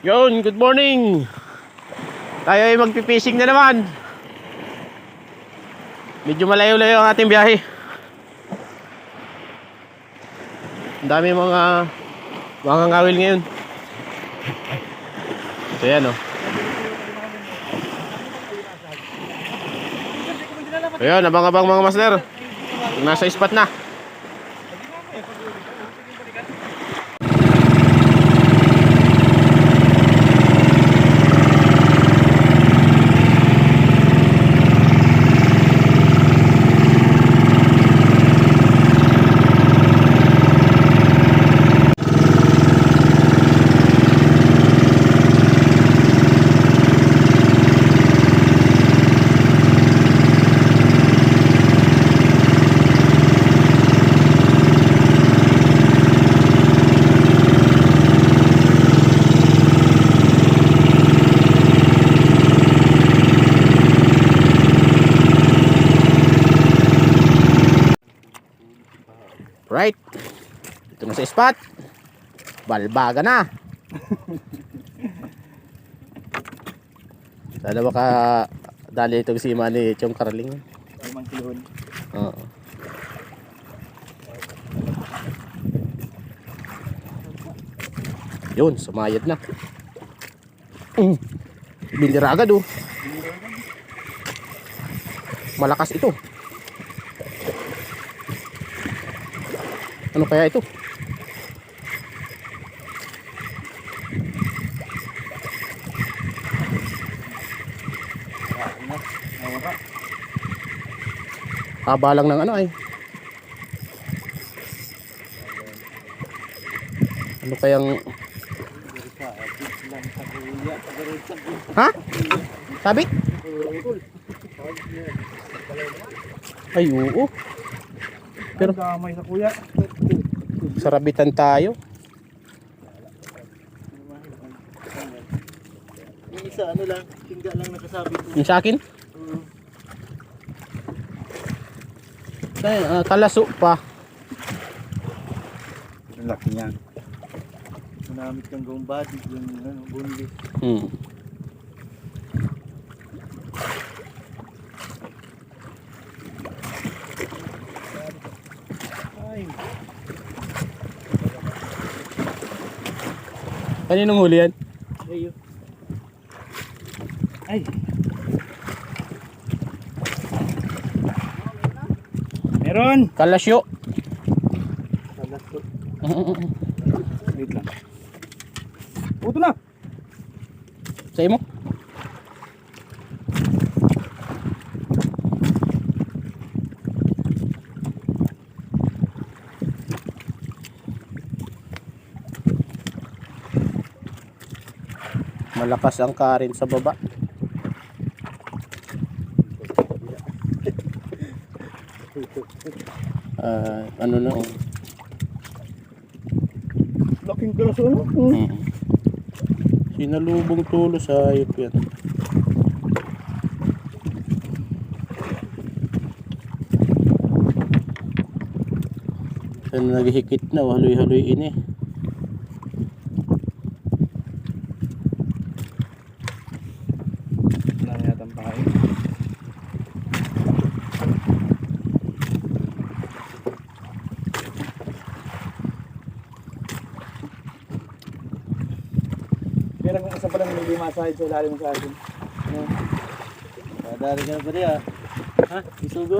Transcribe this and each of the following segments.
Yun, good morning. Tayo ay magpipishing na naman. Medyo malayo-layo ang ating biyahe. Ang dami mga ngawil ngayon. So yan o. Ayun, abang-abang mga master. Nasa spot na. Right. Ito na sa spot. Balbaga na. Sana baka dali itong sima ni Chong Carling. Oo. Yun, sumayad na. Bindira agad oh. Malakas ito. Ano kaya ito? Haba lang ng ano ay. Ano kayang ha? Sabit? Ay oo. Pero damay sa kuya. sarabitan tayo. Yung isa ano lang, tingga lang nakasabit. Yung sa akin? Kalaso pa. Ang laki niya. Manamit kang gawang body, yung ano, boneless. Ay. Kaninong huli yan? Ayo. Ay. Meron. Kalasyo. Kalasyo. Wait lang. Puto na. Sa imo? Malakas ang karin sa baba. Ano na oh. Laking kalaso ano? Sinalubong tulo sa ayop yan. Yan naghihikit na, haloy-haloy ini. Wala na yatang pahay. Meron kong isa palang hindi masahid sa ilalim sa akin. Kadari ka na ba rin ah? Ha? Isugo?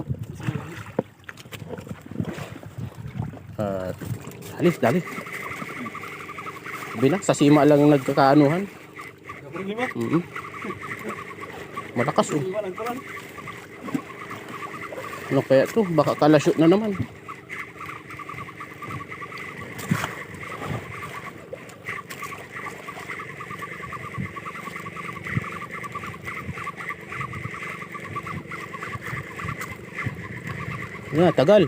Dali. Sabi na, sa sima lang nagkakaanuhan. Malakas oh. Ano kaya to? Baka kalasyo na naman. Yan, tagal.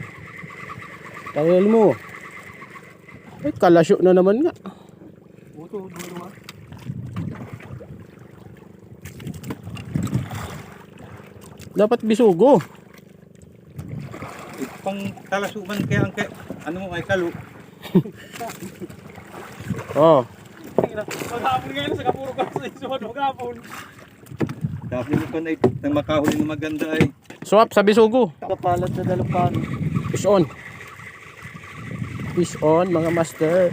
Tagal mo. Ay, kalasyo na naman nga. Puto, dulo ah. Dapat bisugo. Pang talasuman kaya ang ano mo kay Kalu. Oh. Maghapon ngayon sa kapuro ka sa isuwan. Maghapon. Sabi mo pa na makahuli na maganda ay. Swap sa bisugo. Kapalat na dalupano. Fish on. Fish on mga master.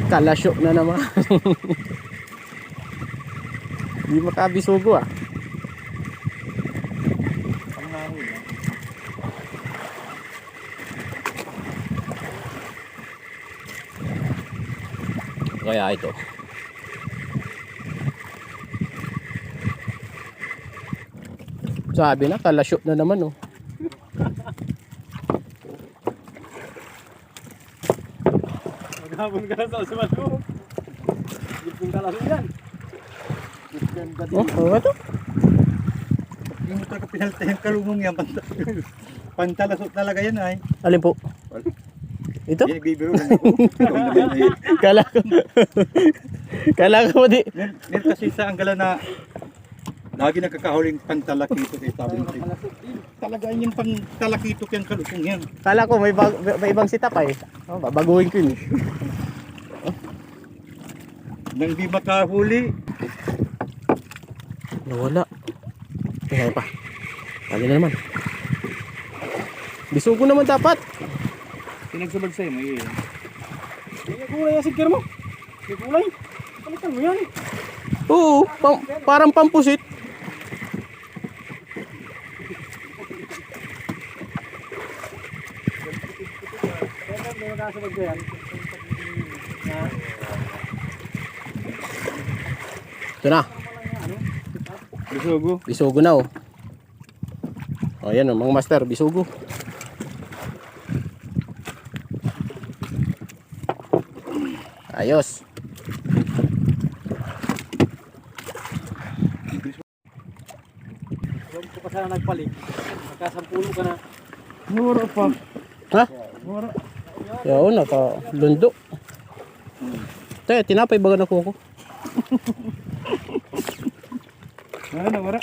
Kalasyo na naman. Di makabisugo ah. Ang nahuli. Kaya ito. Sabi na, kalasyo na naman oh. Maghapon ka na sa isuwan ko. Gipong kalaso yan. Oh, ano to? Yung mo talaga pinalta yung kalungong yan. Pantalasot talaga yan ay. Alin po? Ito? Yan, nagbibiro lang ako. Ikaw naman ay. Kala ko. Kala ko di. Meron kasi sa Anggala na lagi nagkakahuling pantalakito kay sabi mo. Talaga yung pantalakito yung kalungong yan. Kala ko may ibang sitap ay. Oh, babaguhin ko yun. Nang di makahuli. Nawala. Tingnan pa. Tali na naman. Bisugo naman dapat. Pinagsabag sa'yo mo yun. May kulay yung sigkir mo. May kulay. Palitan mo yan. Oo, parang pampusit. May magkasabag ko yan. Ito na. Bisugo. Bisugo na oh. Oh, yan oh, mga master, bisugo. Ayos. Huwag ko pa sana nagpalit. Magkasampulo ka na. Mura pa. Ha? Mura. Yo, naka lundo. Te, tinapay baga na ko. Wala na, wala.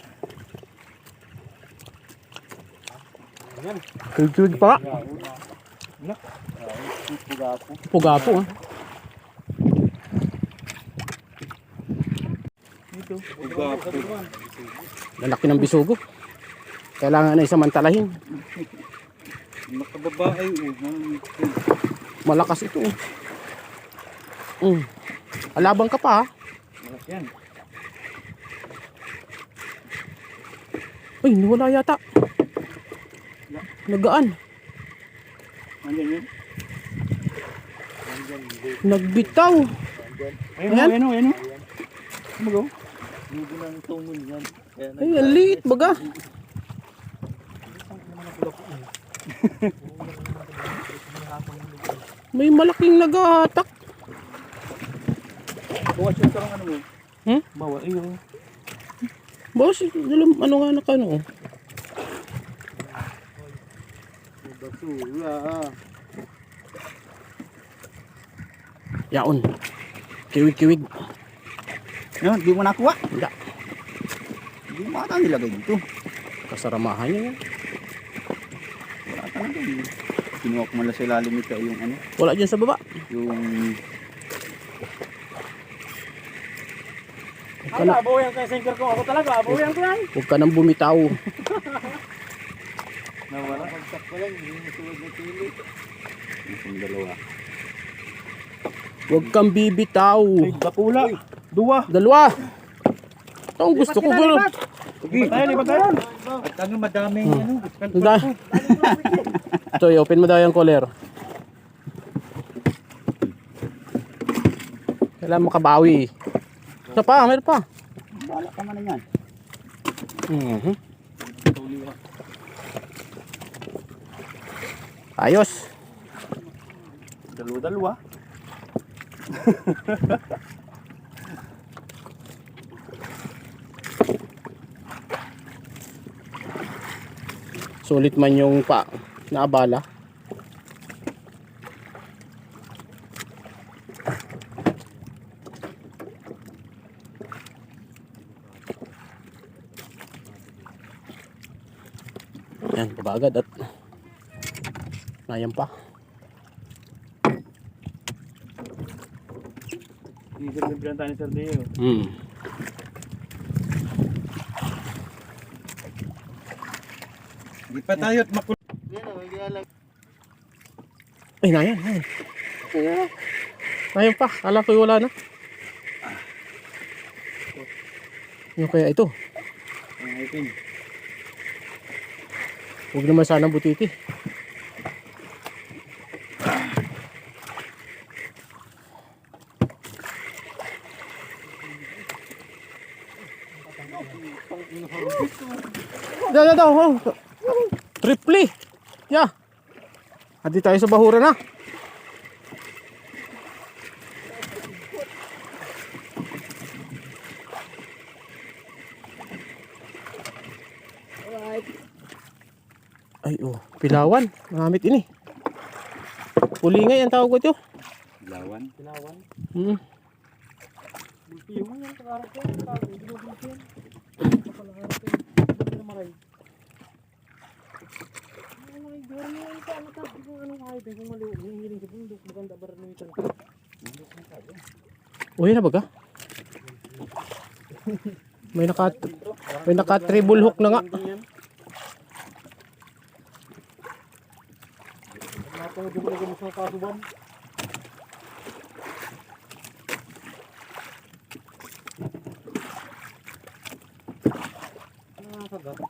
Tuwid pa. Wala. Pugapo. Pugapo ah. Ito. Pugapo. Lalaki ng bisugo. Kailangan na isamantalahin. Nakababae. Malakas ito. Alabang ka pa ha. Malas yan. Uy, nawala yata. Nagaan. Andyan yun. Nagbitaw. Ayun Ayan. o, ayun o, ayun o. Sumago. Hindi na ang tungon yan. Ay, ang liit baga. May malaking nagahatak. Bukas yung sarang ano mo. Bawa, ayun. Boss, ano nga nakano? Basura. Yaon. Kiwig-kiwig. Yun, di mo nakuha. Hindi. Hindi mo ata nilagay dito. Kasaramahan niya yan. Wala talaga yun. Kinuha ko mala sa ilalim ito yung ano. Wala dyan sa baba. Yung... Ay, abuyan ka yung sinker ko. Ako talaga, abuyan ko yan. Huwag ka nang bumitaw. Nawala. Pagsak ko lang, hindi mo suwag na tili. Yung dalawa. Huwag kang bibitaw. Ay, bakula. Dua. Dalawa. Ito ang gusto ko. Pero, Lipat tayo. At ano, madaming ano. ito, open mo daw yung collar. Kailangan makabawi. Isa pa, meron pa. Bala ka man na yan. Ayos. Dalawa-dalawa. Sulit man yung pa naabala. Yan, baba agad at ayan pa. Isip ng pinantahan ni Sir Deo. Hindi pa tayo at makul... Ay, nayan. Nayan pa. Alam ko wala na. Yung kaya ito. Ang ipin. Huwag naman sana butiti. Daw. Oh. Triple. Yeah. Adi tayo sa bahura na. Ay oh, pilawan. Maramit ini. Pulingay ang tawag ko ito. Lawan. Pinawan. Hmm. Bulpiyo mo yan. Pag-arap ko. Hindi mo bulpiyo. Pag-arap ko. Hindi na maray. Ay, gawin mo yung palatas. Hindi ko anong kahit. Kung maliw. Yung hiling sa bundok. Maganda ba rin yung itan ko? Uy na baga? May naka treble hook na nga. Napangudong na ganun sa kasuban. Nakakagat.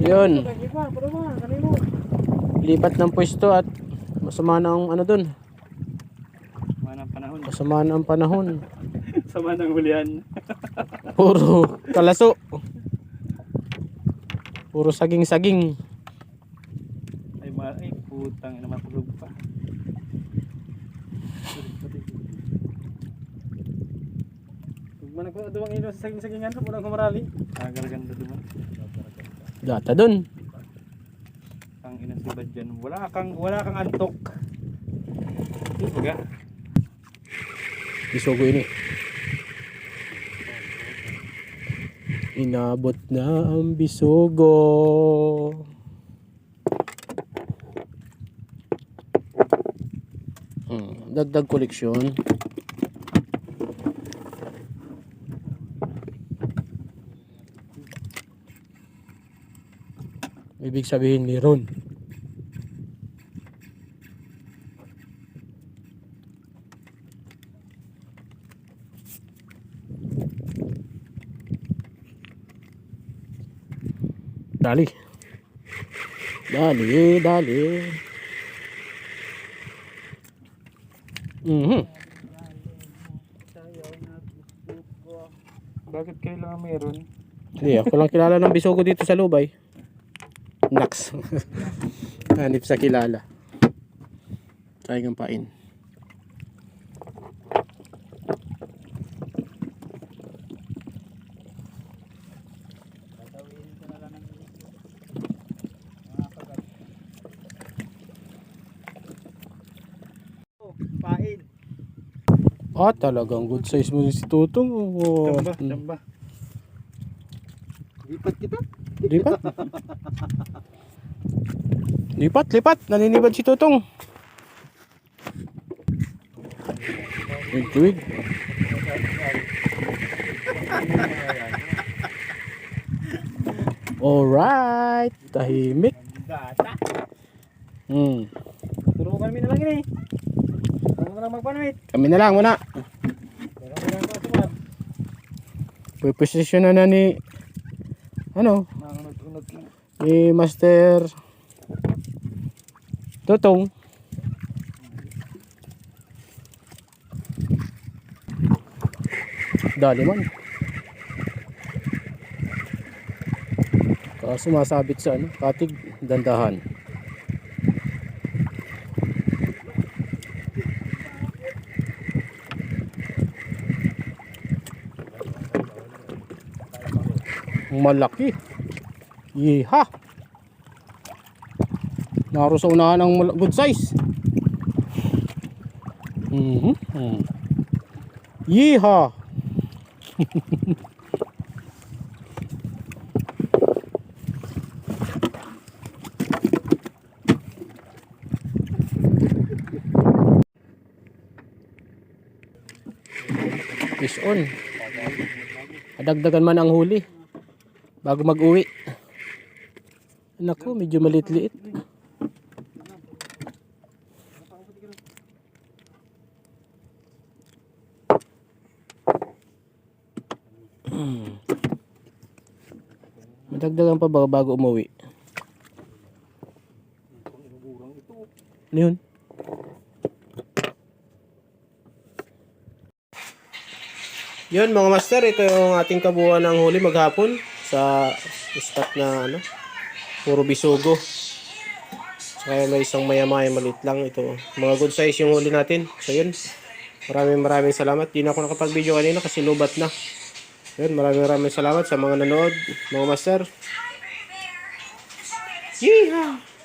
Yun. Lipat ng pwesto at masama na ang ano dun. Sama ng panahon. Masama na ang panahon. Sama ng hulihan. Puro kalaso. Puro saging-saging. Ay putang ina, matulog pa. Mana ko duwang ilo sa saging-sagingan ko murang kumarali. Agaraganda duman. Data dun. Ang ina si Badjan. Wala kang antok. Baga. Bisugo ini. Inabot na ang bisugo. Dagdag koleksyon. Ibig sabihin meron. Dali. Bakit kailangan meron? Hindi, ako lang kilala ng bisugo dito sa Lubay. Naks. Hanip sa kilala. Sayang ang pain. Pain. Talagang good size mo si Tutong. Oh. Damba. Lipat kita. Lipat. Naninibad si Tutong. Tuwig. Alright. Tahimik. Tulungan kami na lang ini. Huwag na lang magpanuit. Kami na lang muna. Pwesisyon na ni ni Master Tutong. Dali man. Kaso masabit sa ano, katig, dandahan. Malaki. Yeha. Naro sa unahan ng good size. Yeha. Fish on. Adagdagan man ang huli bago mag-uwi. Naku, medyo maliit-liit. Madagdagan pa ba bago umuwi? Ano yun? Yun mga master, ito yung ating kabuuan ng huli maghapon sa spot na ano, puro bisugo. Kaya may isang maya-maya maliit lang ito. Mga good size yung huli natin. So yun, maraming salamat. Di na ako nakapag-video kanina kasi lubat na. Yun, maraming salamat sa mga nanood, mga master. Yeehaw!